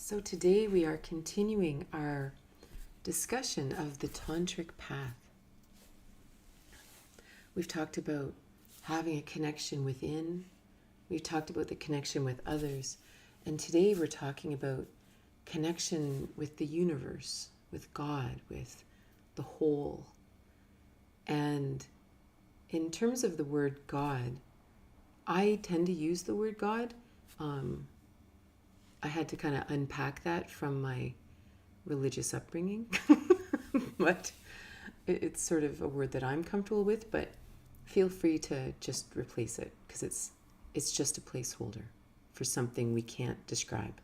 So today we are continuing our discussion of the Tantric path. We've talked about having a connection within. We've talked about the connection with others. And today we're talking about connection with the universe, with God, with the whole. And in terms of the word God, I tend to use the word God. I had to kind of unpack that from my religious upbringing, but it's sort of a word that I'm comfortable with, but feel free to just replace it because it's just a placeholder for something we can't describe.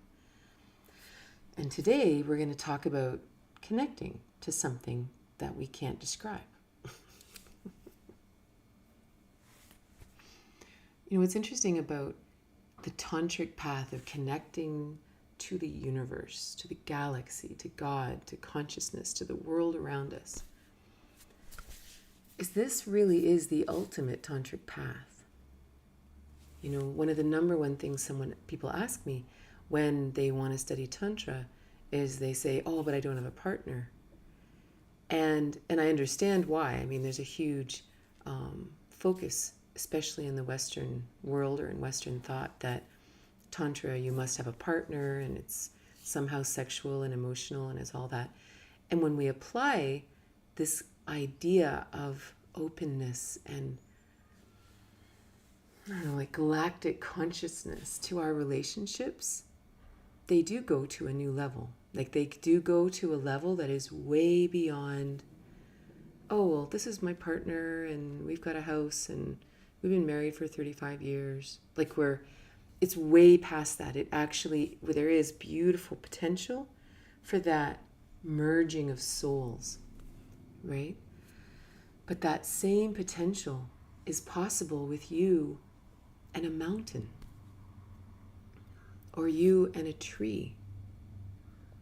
And today we're going to talk about connecting to something that we can't describe. You know, what's interesting about the tantric path of connecting to the universe, to the galaxy, to God, to consciousness, to the world around us, is this really is the ultimate tantric path. You know, one of the number one things people ask me when they want to study Tantra is they say, oh, but I don't have a partner. And I understand why. I mean, there's a huge focus, especially in the Western world or in Western thought, that Tantra, you must have a partner and it's somehow sexual and emotional and it's all that. And when we apply this idea of openness and, I don't know, like galactic consciousness to our relationships, they do go to a new level. Like they do go to a level that is way beyond, oh, well, this is my partner and we've got a house and we've been married for 35 years. Like it's way past that. It actually, there is beautiful potential for that merging of souls, right? But that same potential is possible with you and a mountain, or you and a tree,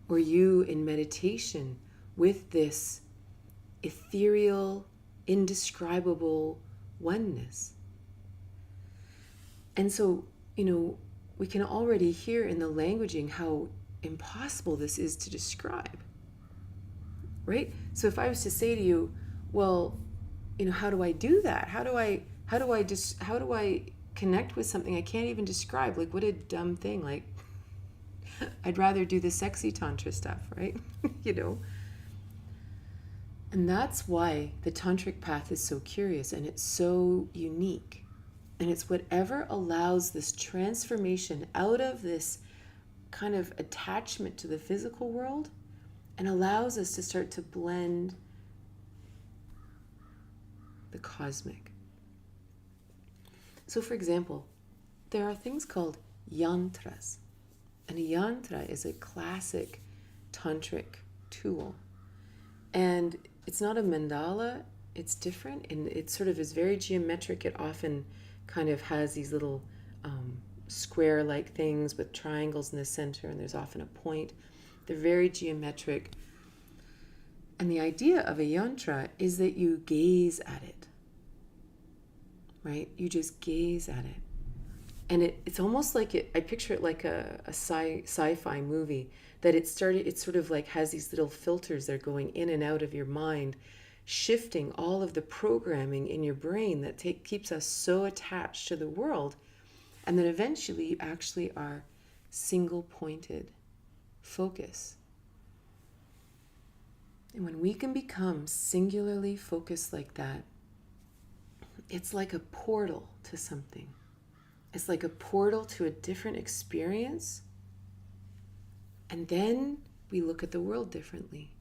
or you in meditation with this ethereal, indescribable oneness. And so, you know, we can already hear in the languaging how impossible this is to describe, right? So if I was to say to you, well, you know, how do I do that? How do I connect with something I can't even describe? Like, what a dumb thing. Like, I'd rather do the sexy Tantra stuff, right? You know? And that's why the Tantric path is so curious and it's so unique. And it's whatever allows this transformation out of this kind of attachment to the physical world and allows us to start to blend the cosmic. So, for example, there are things called yantras. And a yantra is a classic tantric tool. And it's not a mandala, it's different, and it sort of is very geometric. It often kind of has these little square-like things with triangles in the center, and there's often a point. They're very geometric. And the idea of a yantra is that you gaze at it, right? You just gaze at it. And it's almost like I picture it like a sci-fi movie, that it sort of like has these little filters that are going in and out of your mind, shifting all of the programming in your brain that keeps us so attached to the world. And then eventually you actually are single-pointed focus. And when we can become singularly focused like that, it's like a portal to something. It's like a portal to a different experience. And then we look at the world differently,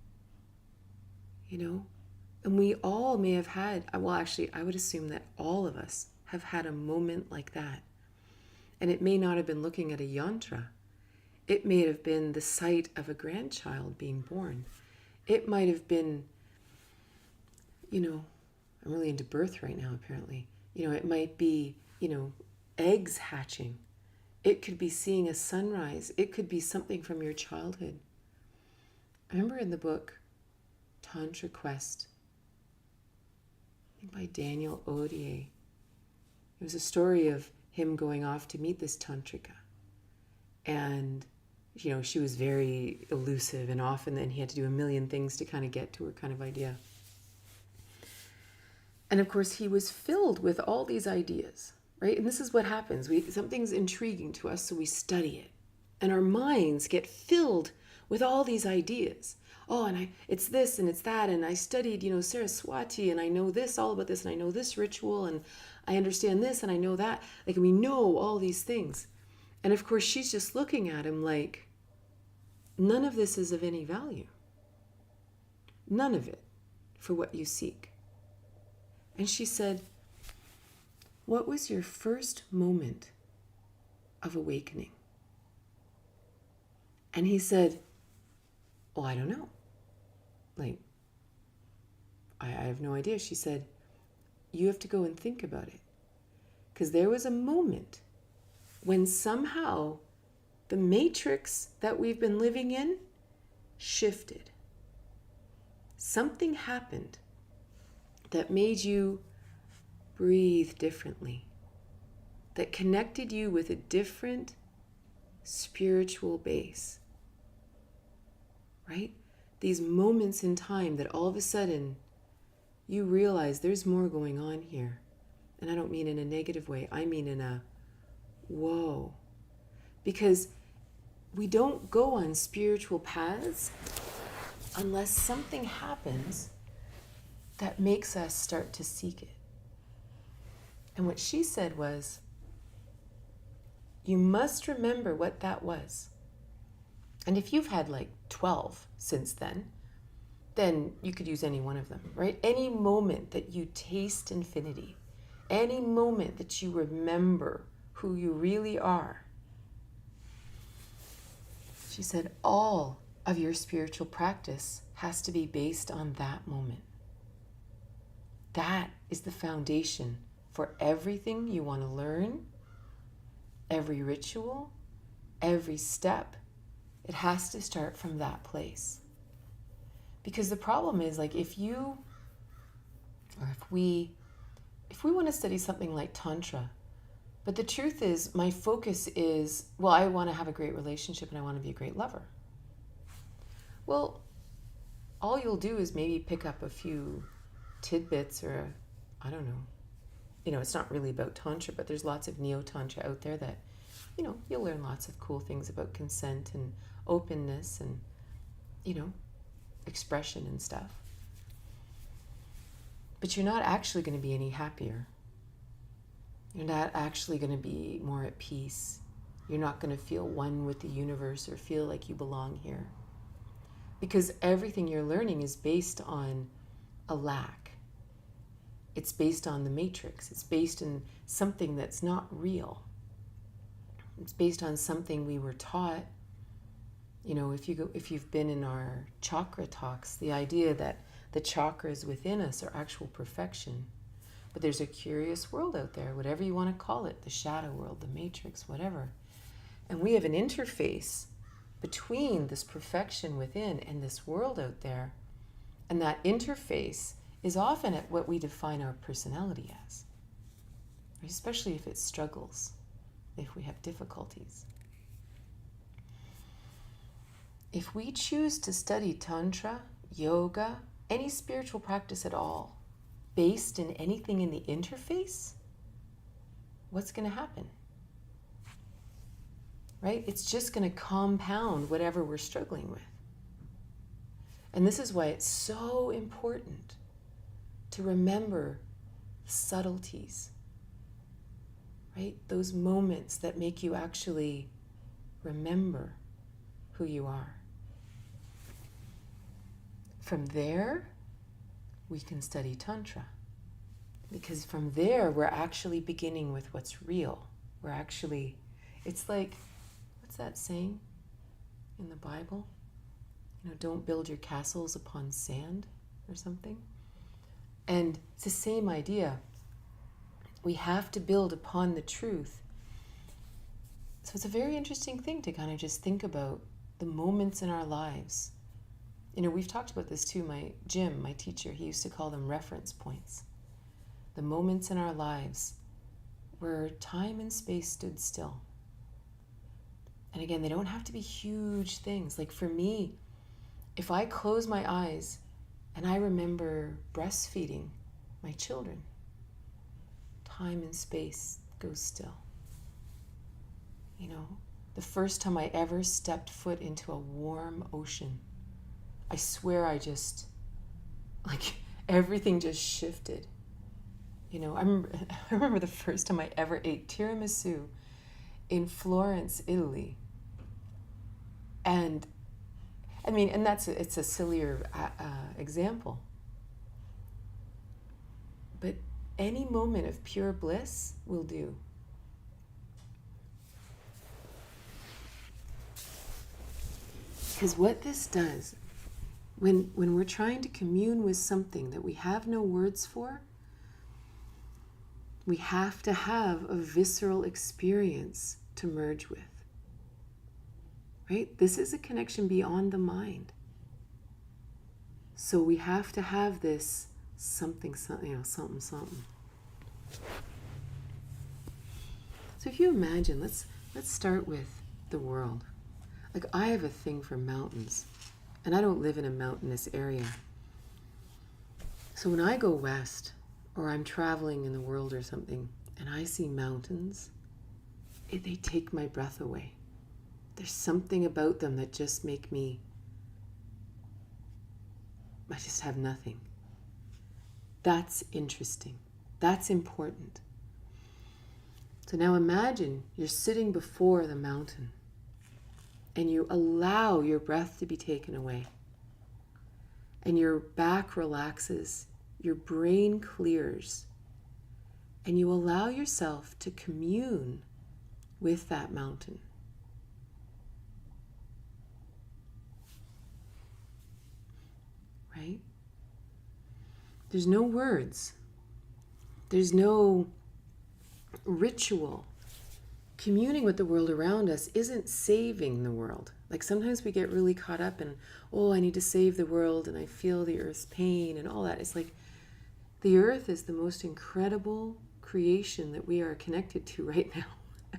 you know? And we all may have had, well, actually, I would assume that all of us have had a moment like that. And it may not have been looking at a yantra. It may have been the sight of a grandchild being born. It might have been, you know, I'm really into birth right now, apparently. You know, it might be, you know, eggs hatching. It could be seeing a sunrise. It could be something from your childhood. I remember in the book, Tantra Quest, I think by Daniel Odier, it was a story of him going off to meet this tantrika. And she was very elusive, and often then he had to do a million things to kind of get to her kind of idea. And of course, he was filled with all these ideas, right? And this is what happens. Something's intriguing to us, so we study it. And our minds get filled with all these ideas. Oh, and it's this and it's that, and I studied, Saraswati, and I know this, all about this, and I know this ritual, and I understand this, and I know that. Like, we know all these things. And of course, she's just looking at him like, none of this is of any value. None of it for what you seek. And she said, what was your first moment of awakening? And he said, well, I don't know. Like, I have no idea. She said, you have to go and think about it. Because there was a moment when somehow the matrix that we've been living in shifted. Something happened that made you breathe differently, that connected you with a different spiritual base, right? These moments in time that all of a sudden you realize there's more going on here. And I don't mean in a negative way, I mean in a whoa. Because we don't go on spiritual paths unless something happens that makes us start to seek it. And what she said was, you must remember what that was. And if you've had like 12 since then you could use any one of them, right? Any moment that you taste infinity, any moment that you remember who you really are. She said, all of your spiritual practice has to be based on that moment. That is the foundation for everything you want to learn, every ritual, every step. It has to start from that place. Because the problem is, like, if we want to study something like Tantra, but the truth is, my focus is, well, I want to have a great relationship and I want to be a great lover. Well, all you'll do is maybe pick up a few tidbits or, I don't know. It's not really about Tantra, but there's lots of neo-Tantra out there that, you'll learn lots of cool things about consent and openness and, expression and stuff. But you're not actually going to be any happier. You're not actually going to be more at peace. You're not going to feel one with the universe or feel like you belong here. Because everything you're learning is based on a lack. It's based on the matrix. It's based in something that's not real. It's based on something we were taught. If you've been in our chakra talks, the idea that the chakras within us are actual perfection. But there's a curious world out there, whatever you want to call it, the shadow world, the matrix, whatever. And we have an interface between this perfection within and this world out there. And that interface is often at what we define our personality as, especially if it struggles, if we have difficulties. If we choose to study Tantra, yoga, any spiritual practice at all, based in anything in the interface, what's going to happen? Right? It's just going to compound whatever we're struggling with. And this is why it's so important to remember the subtleties, right? Those moments that make you actually remember who you are. From there, we can study Tantra. Because from there, we're actually beginning with what's real. It's like, what's that saying in the Bible? Don't build your castles upon sand or something. And it's the same idea. We have to build upon the truth. So it's a very interesting thing to kind of just think about the moments in our lives. We've talked about this too. Jim, my teacher, he used to call them reference points. The moments in our lives where time and space stood still. And again, they don't have to be huge things. Like for me, if I close my eyes and I remember breastfeeding my children, time and space goes still. You know, the first time I ever stepped foot into a warm ocean, I swear I just, like, everything just shifted. You know, I remember the first time I ever ate tiramisu in Florence, Italy. And I mean, and it's a sillier example. But any moment of pure bliss will do. Because what this does, when we're trying to commune with something that we have no words for, we have to have a visceral experience to merge with. Right? This is a connection beyond the mind. So we have to have this something, you know, something. So if you imagine, let's start with the world. Like, I have a thing for mountains, and I don't live in a mountainous area. So when I go west, or I'm traveling in the world or something, and I see mountains, they take my breath away. There's something about them that just make me, I just have nothing. That's interesting. That's important. So now imagine you're sitting before the mountain and you allow your breath to be taken away. And your back relaxes, your brain clears, and you allow yourself to commune with that mountain. Right? There's no words. There's no ritual. Communing with the world around us isn't saving the world. Like sometimes we get really caught up in, oh, I need to save the world and I feel the earth's pain and all that. It's like the earth is the most incredible creation that we are connected to right now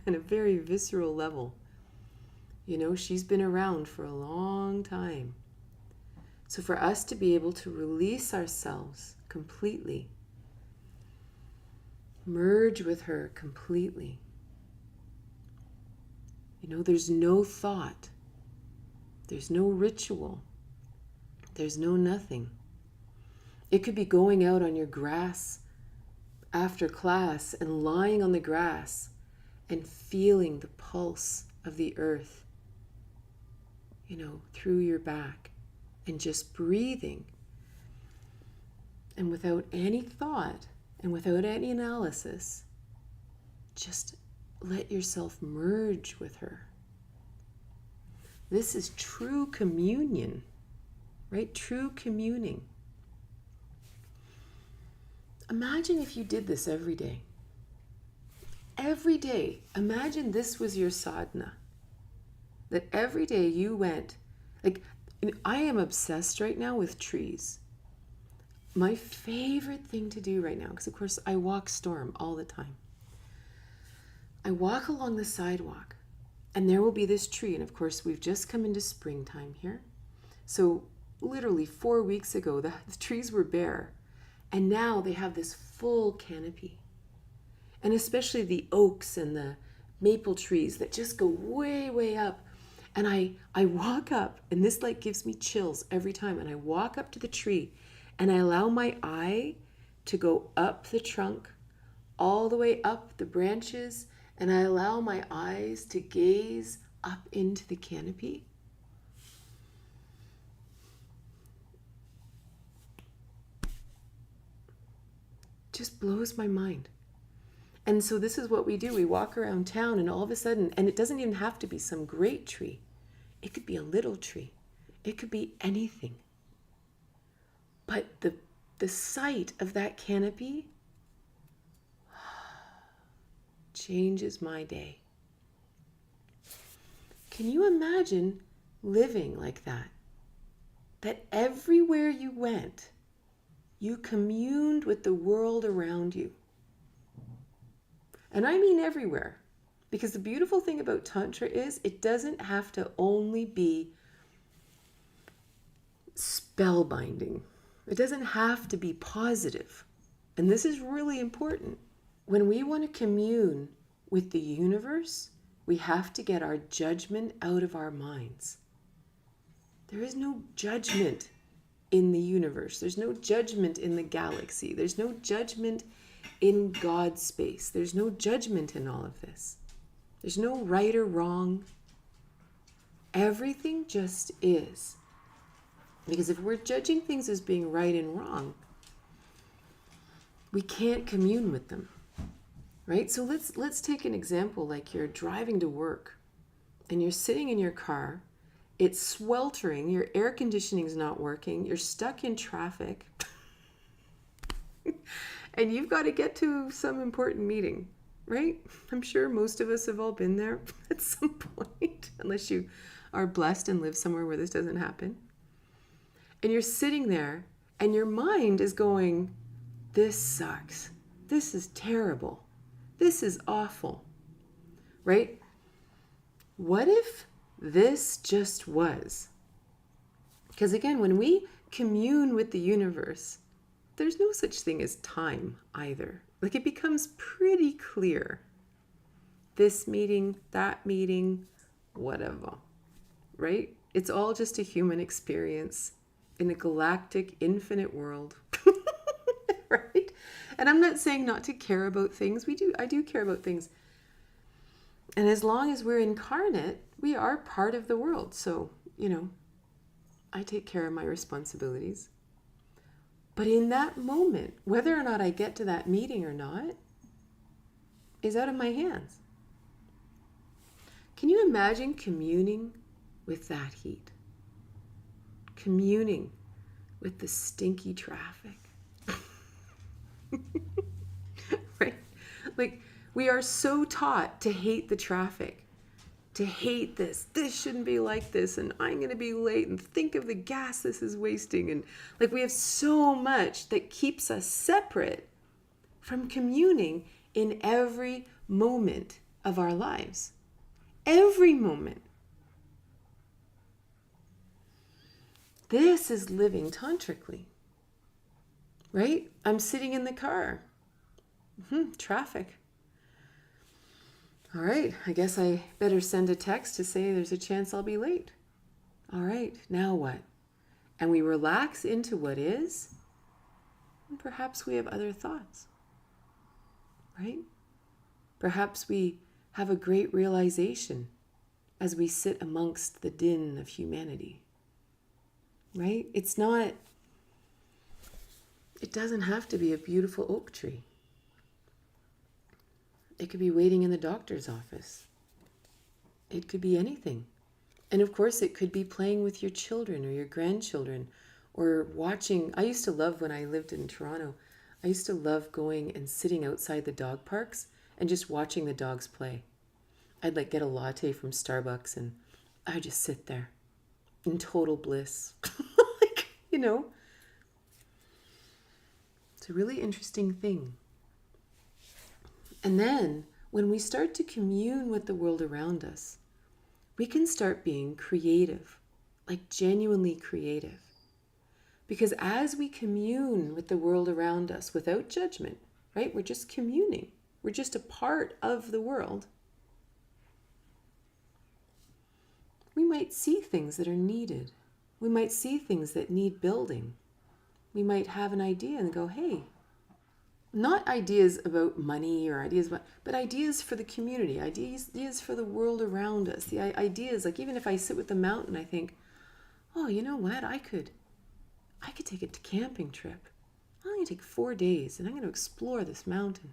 on a very visceral level. You know, she's been around for a long time. So for us to be able to release ourselves completely, merge with her completely. You know, there's no thought. There's no ritual. There's no nothing. It could be going out on your grass after class and lying on the grass and feeling the pulse of the earth, you know, through your back and just breathing. And without any thought and without any analysis, just let yourself merge with her. This is true communion, right? True communing. Imagine if you did this every day. Every day, imagine this was your sadhana. That every day you went, like, I am obsessed right now with trees. My favorite thing to do right now, because of course I walk storm all the time. I walk along the sidewalk and there will be this tree. And of course we've just come into springtime here. So literally 4 weeks ago, the trees were bare. And now they have this full canopy. And especially the oaks and the maple trees that just go way, way up. And I walk up, and this like gives me chills every time. And I walk up to the tree and I allow my eye to go up the trunk, all the way up the branches, and I allow my eyes to gaze up into the canopy. Just blows my mind. And so this is what we do. We walk around town and all of a sudden, and it doesn't even have to be some great tree. It could be a little tree. It could be anything. But the sight of that canopy changes my day. Can you imagine living like that? That everywhere you went, you communed with the world around you. And I mean everywhere. Because the beautiful thing about Tantra is it doesn't have to only be spellbinding. It doesn't have to be positive. And this is really important. When we want to commune with the universe, we have to get our judgment out of our minds. There is no judgment in the universe. There's no judgment in the galaxy. There's no judgment in God's space. There's no judgment in all of this. There's no right or wrong. Everything just is. Because if we're judging things as being right and wrong, we can't commune with them. Right? So let's take an example, like you're driving to work and you're sitting in your car, it's sweltering, your air conditioning's not working, you're stuck in traffic, and you've got to get to some important meeting, right? I'm sure most of us have all been there at some point, unless you are blessed and live somewhere where this doesn't happen. And you're sitting there and your mind is going, this sucks. This is terrible. This is awful, right? What if this just was? Because again, when we commune with the universe, there's no such thing as time either. Like it becomes pretty clear. This meeting, that meeting, whatever, right? It's all just a human experience in a galactic, infinite world, right? And I'm not saying not to care about things. I do care about things. And as long as we're incarnate, we are part of the world. So, I take care of my responsibilities. But in that moment, whether or not I get to that meeting or not, is out of my hands. Can you imagine communing with that heat? Communing with the stinky traffic? Right? Like, we are so taught to hate the traffic, to hate this shouldn't be like this, and I'm going to be late, and think of the gas this is wasting. And like, we have so much that keeps us separate from communing in every moment of our lives. Every moment. This is living tantrically. Right? I'm sitting in the car. Traffic. All right, I guess I better send a text to say there's a chance I'll be late. All right, now what? And we relax into what is, and perhaps we have other thoughts. Right? Perhaps we have a great realization as we sit amongst the din of humanity. Right? It doesn't have to be a beautiful oak tree. It could be waiting in the doctor's office. It could be anything. And of course, it could be playing with your children or your grandchildren, or watching. I used to love, when I lived in Toronto, I used to love going and sitting outside the dog parks and just watching the dogs play. I'd get a latte from Starbucks and I'd just sit there in total bliss. It's a really interesting thing. And then when we start to commune with the world around us, we can start being creative, like genuinely creative. Because as we commune with the world around us without judgment, right? We're just communing. We're just a part of the world. We might see things that are needed. We might see things that need building. We might have an idea and go, hey, not ideas about money or ideas about, but ideas for the community, ideas for the world around us. The ideas, like even if I sit with the mountain, I think, oh, you know what? I could take a camping trip. I'm going to take 4 days and I'm going to explore this mountain.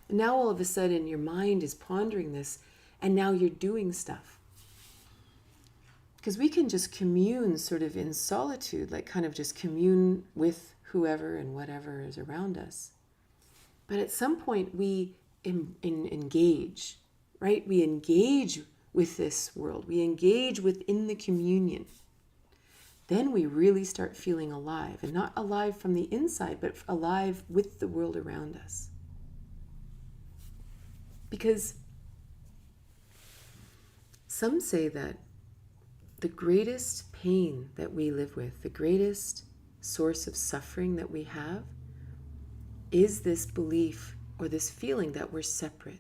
And now all of a sudden your mind is pondering this, and now you're doing stuff. Because we can just commune sort of in solitude, like kind of just commune with whoever and whatever is around us. But at some point we engage, right? We engage with this world. We engage within the communion. Then we really start feeling alive, and not alive from the inside, but alive with the world around us. Because Some say that the greatest pain that we live with, the greatest source of suffering that we have, is this belief or this feeling that we're separate.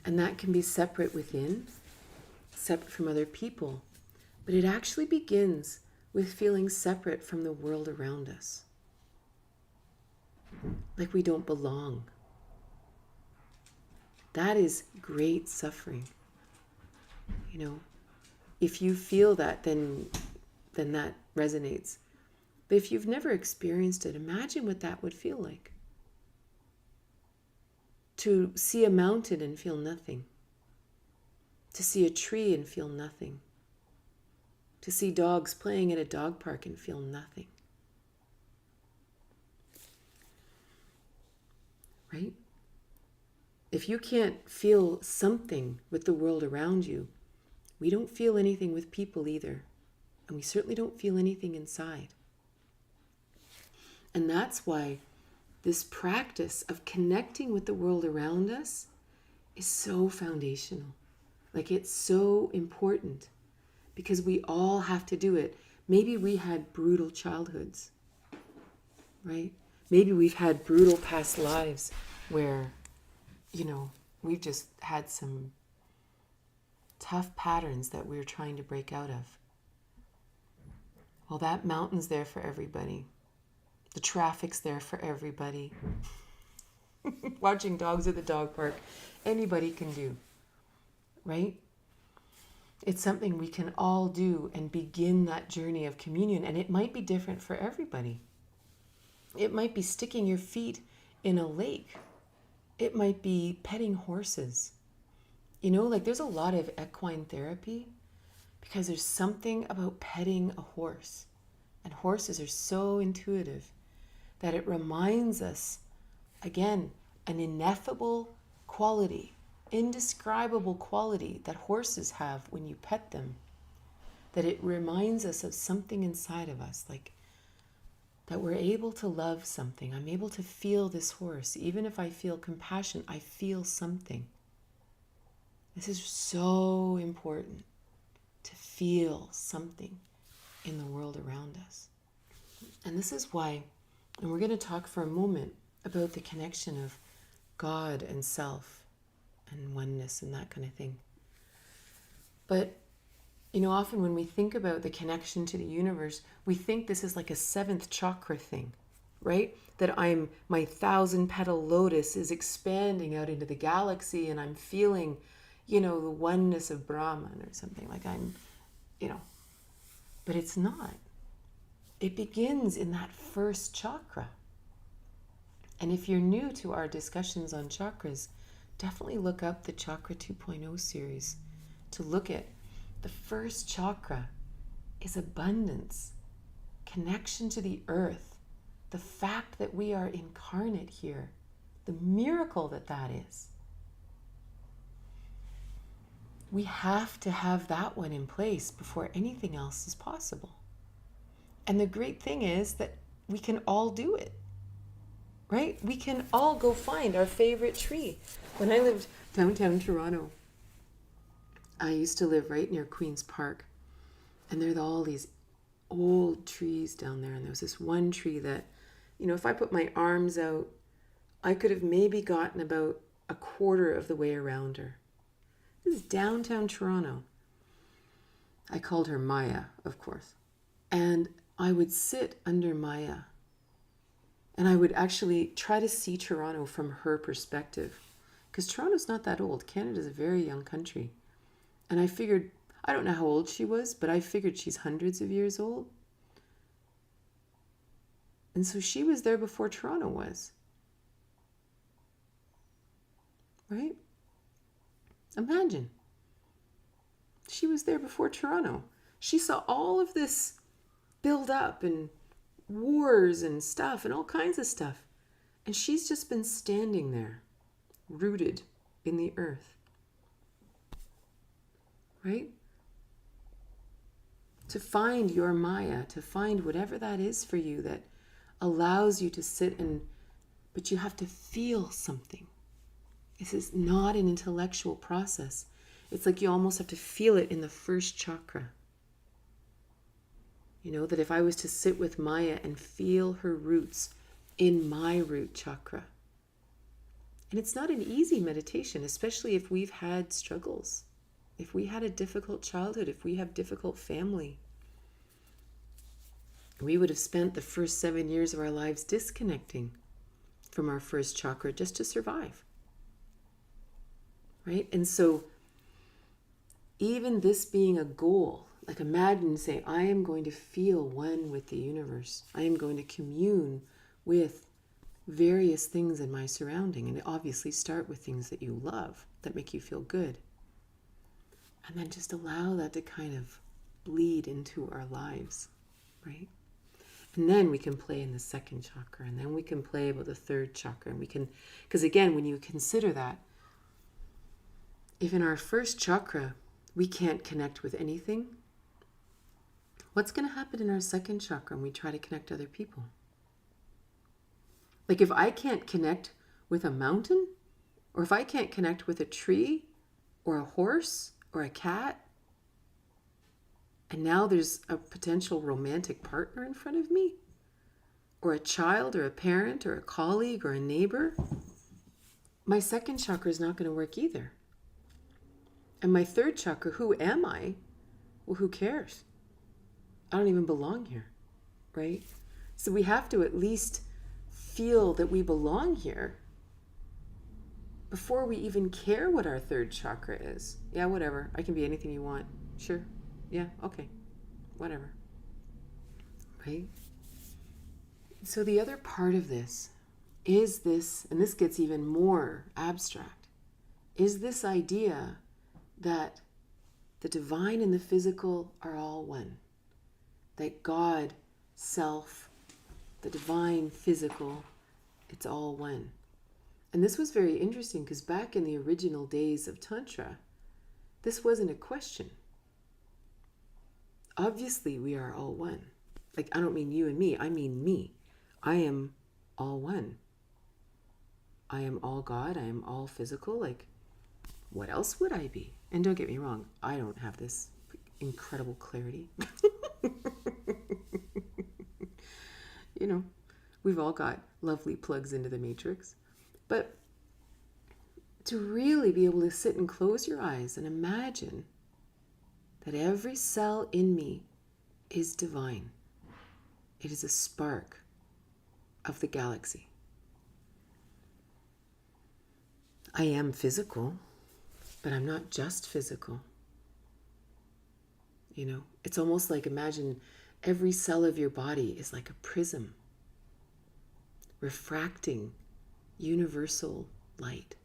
And that can be separate within, separate from other people. But it actually begins with feeling separate from the world around us. Like we don't belong. That is great suffering. You know, if you feel that, then that resonates. But if you've never experienced it, imagine what that would feel like. To see a mountain and feel nothing. To see a tree and feel nothing. To see dogs playing at a dog park and feel nothing. Right? If you can't feel something with the world around you, we don't feel anything with people either. And we certainly don't feel anything inside. And that's why this practice of connecting with the world around us is so foundational. Like, it's so important because we all have to do it. Maybe we had brutal childhoods, right? Maybe we've had brutal past lives where, you know, we've just had some tough patterns that we're trying to break out of. Well, that mountain's there for everybody. The traffic's there for everybody. Watching dogs at the dog park, anybody can do, right? It's something we can all do and begin that journey of communion. And it might be different for everybody. It might be sticking your feet in a lake. It might be petting horses. You know, like there's a lot of equine therapy because there's something about petting a horse. And horses are so intuitive that it reminds us, again, an ineffable quality, indescribable quality that horses have when you pet them. That it reminds us of something inside of us, like that we're able to love something. I'm able to feel this horse. Even if I feel compassion, I feel something. This is so important, to feel something in the world around us. And this is why, and we're going to talk for a moment about the connection of God and self and oneness and that kind of thing. But, you know, often when we think about the connection to the universe, we think this is like a 7th chakra thing, right? That my 1,000-petal lotus is expanding out into the galaxy and I'm feeling, you know, the oneness of Brahman or something, like I'm, you know. But it's not. It begins in that first chakra. And if you're new to our discussions on chakras, definitely look up the Chakra 2.0 series to look at the first chakra is abundance, connection to the earth, the fact that we are incarnate here, the miracle that is. We have to have that one in place before anything else is possible. And the great thing is that we can all do it, right? We can all go find our favorite tree. When I lived downtown Toronto, I used to live right near Queen's Park. And there are all these old trees down there. And there was this one tree that, you know, if I put my arms out, I could have maybe gotten about a quarter of the way around her. This is downtown Toronto. I called her Maya, of course. And I would sit under Maya. And I would actually try to see Toronto from her perspective. Because Toronto's not that old. Canada's a very young country. And I figured, I don't know how old she was, but I figured she's hundreds of years old. And so she was there before Toronto was. Right? Imagine. She was there before Toronto. She saw all of this build up and wars and stuff and all kinds of stuff. And she's just been standing there, rooted in the earth. Right? To find your Maya, to find whatever that is for you that allows you to sit and, but you have to feel something. This is not an intellectual process. It's like you almost have to feel it in the first chakra. You know, that if I was to sit with Maya and feel her roots in my root chakra. And it's not an easy meditation, especially if we've had struggles. If we had a difficult childhood, if we have difficult family. We would have spent the first 7 years of our lives disconnecting from our first chakra just to survive. Right? And so even this being a goal, like imagine saying, I am going to feel one with the universe. I am going to commune with various things in my surrounding. And obviously start with things that you love, that make you feel good. And then just allow that to kind of bleed into our lives, right? And then we can play in the second chakra, and then we can play about the third chakra. And we can, because again, when you consider that, if in our first chakra we can't connect with anything, what's going to happen in our second chakra when we try to connect to other people? Like if I can't connect with a mountain, or if I can't connect with a tree, or a horse, or a cat, and now there's a potential romantic partner in front of me, or a child, or a parent, or a colleague, or a neighbor, my second chakra is not going to work either. And my third chakra, who am I? Well, who cares? I don't even belong here, right? So we have to at least feel that we belong here before we even care what our third chakra is. Yeah, whatever. I can be anything you want. Sure. Yeah, okay. Whatever. Right? So the other part of this is this, and this gets even more abstract, is this idea that the divine and the physical are all one. That God, self, the divine, physical, it's all one. And this was very interesting because back in the original days of Tantra, this wasn't a question. Obviously, we are all one. Like, I don't mean you and me, I mean me. I am all one. I am all God, I am all physical. Like, what else would I be? And don't get me wrong, I don't have this incredible clarity. You know, we've all got lovely plugs into the matrix. But to really be able to sit and close your eyes and imagine that every cell in me is divine. It is a spark of the galaxy. I am physical, but I'm not just physical. You know, it's almost like imagine every cell of your body is like a prism, refracting universal light.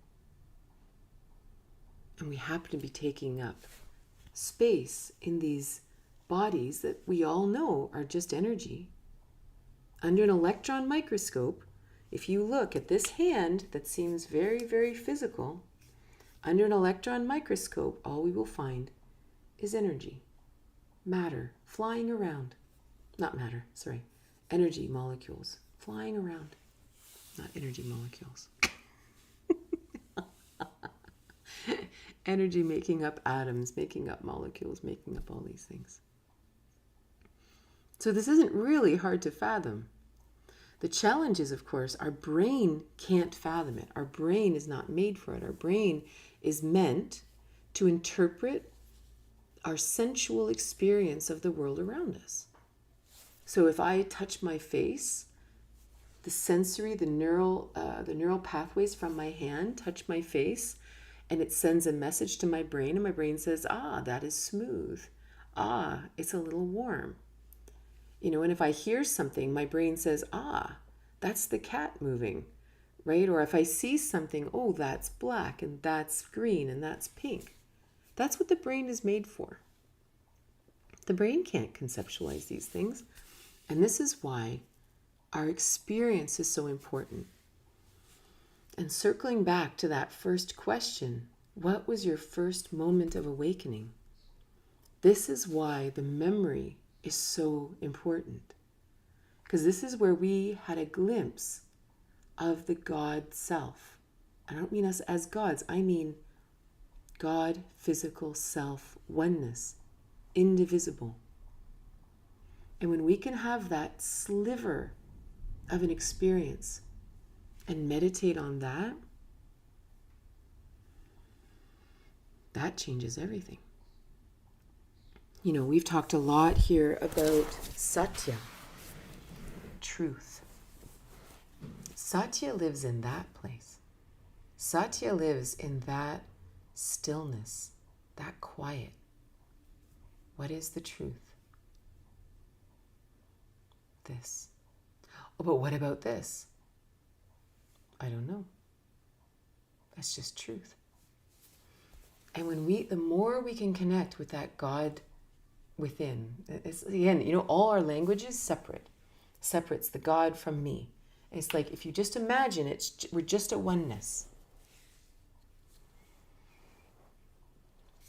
And we happen to be taking up space in these bodies that we all know are just energy. Under an electron microscope, if you look at this hand that seems very, very physical, under an electron microscope, all we will find is energy, matter, flying around. Not matter, sorry, energy molecules flying around, not energy molecules. Energy making up atoms, making up molecules, making up all these things. So this isn't really hard to fathom. The challenge is, of course, our brain can't fathom it. Our brain is not made for it. Our brain is meant to interpret our sensual experience of the world around us. So if I touch my face, the sensory, the neural pathways from my hand touch my face, and it sends a message to my brain, and my brain says, that is smooth. It's a little warm. You know, and if I hear something, my brain says, that's the cat moving, right? Or if I see something, that's black, and that's green, and that's pink. That's what the brain is made for. The brain can't conceptualize these things. And this is why our experience is so important. And circling back to that first question, what was your first moment of awakening? This is why the memory is so important. Because this is where we had a glimpse of the God self. I don't mean us as gods. I mean God, physical self, oneness, indivisible. And when we can have that sliver of an experience and meditate on that, that changes everything. You know, we've talked a lot here about Satya, truth. Satya lives in that place. Satya lives in that stillness, that quiet. What is the truth? This. Oh, but what about this? I don't know. That's just truth. And the more we can connect with that God within, it's, again, you know, all our languages separates the God from me. It's like if you just imagine we're just a oneness.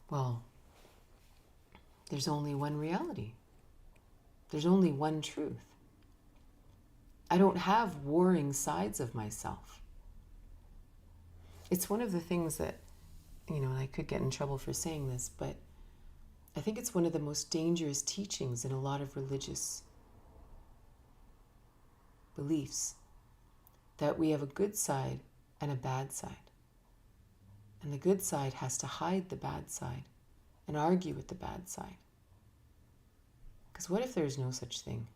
Well, there's only one reality. There's only one truth. I don't have warring sides of myself. It's one of the things that, you know, and I could get in trouble for saying this, but I think it's one of the most dangerous teachings in a lot of religious beliefs, that we have a good side and a bad side. And the good side has to hide the bad side and argue with the bad side. Because what if there's no such thing?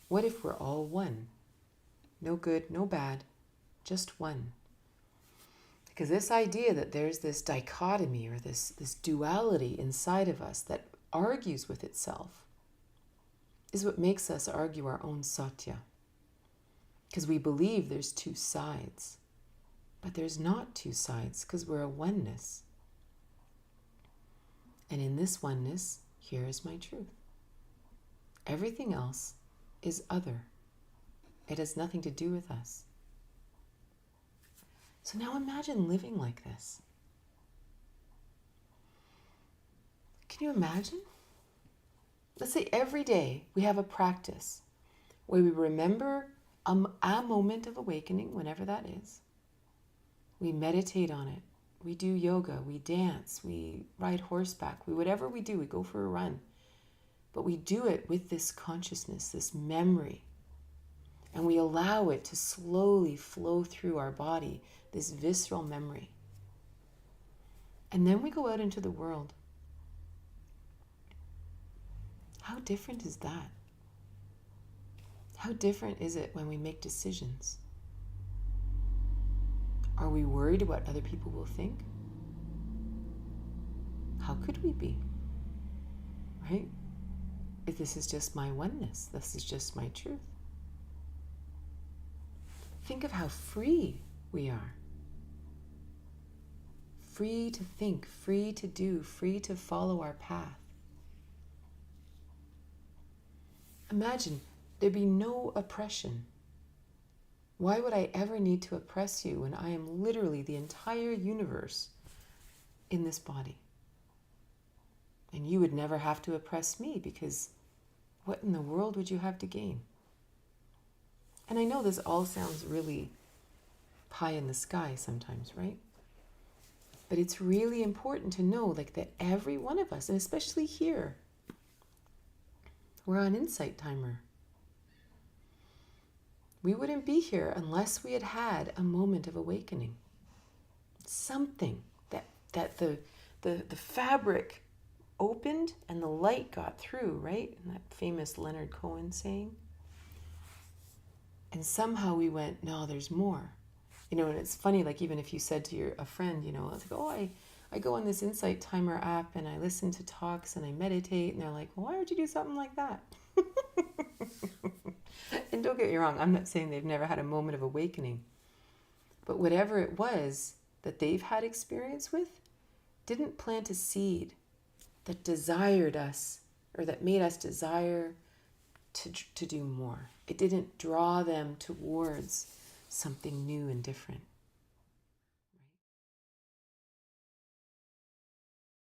What if we're all one? No good, no bad, just one. Because this idea that there's this dichotomy or this duality inside of us that argues with itself is what makes us argue our own Satya. Because we believe there's two sides. But there's not two sides because we're a oneness. And in this oneness, here is my truth. Everything else is other. It has nothing to do with us. So now imagine living like this. Can you imagine? Let's say every day we have a practice where we remember a moment of awakening, whenever that is. We meditate on it. We do yoga. We dance. We ride horseback. Whatever we do, we go for a run. But we do it with this consciousness, this memory. And we allow it to slowly flow through our body, this visceral memory. And then we go out into the world. How different is that? How different is it when we make decisions? Are we worried what other people will think? How could we be? Right? If this is just my oneness, this is just my truth. Think of how free we are. Free to think, free to do, free to follow our path. Imagine there'd be no oppression. Why would I ever need to oppress you when I am literally the entire universe in this body? And you would never have to oppress me, because what in the world would you have to gain? And I know this all sounds really pie in the sky sometimes, right? But it's really important to know, like, that every one of us, and especially here, we're on Insight Timer. We wouldn't be here unless we had had a moment of awakening. Something that the fabric opened and the light got through, right? And that famous Leonard Cohen saying. And somehow we went, no, there's more. You know, and it's funny, like, even if you said to a friend, you know, it's like, oh, I go on this Insight Timer app and I listen to talks and I meditate, and they're like, well, why would you do something like that? And don't get me wrong, I'm not saying they've never had a moment of awakening. But whatever it was that they've had experience with didn't plant a seed that desired us, or that made us desire to do more. It didn't draw them towards something new and different.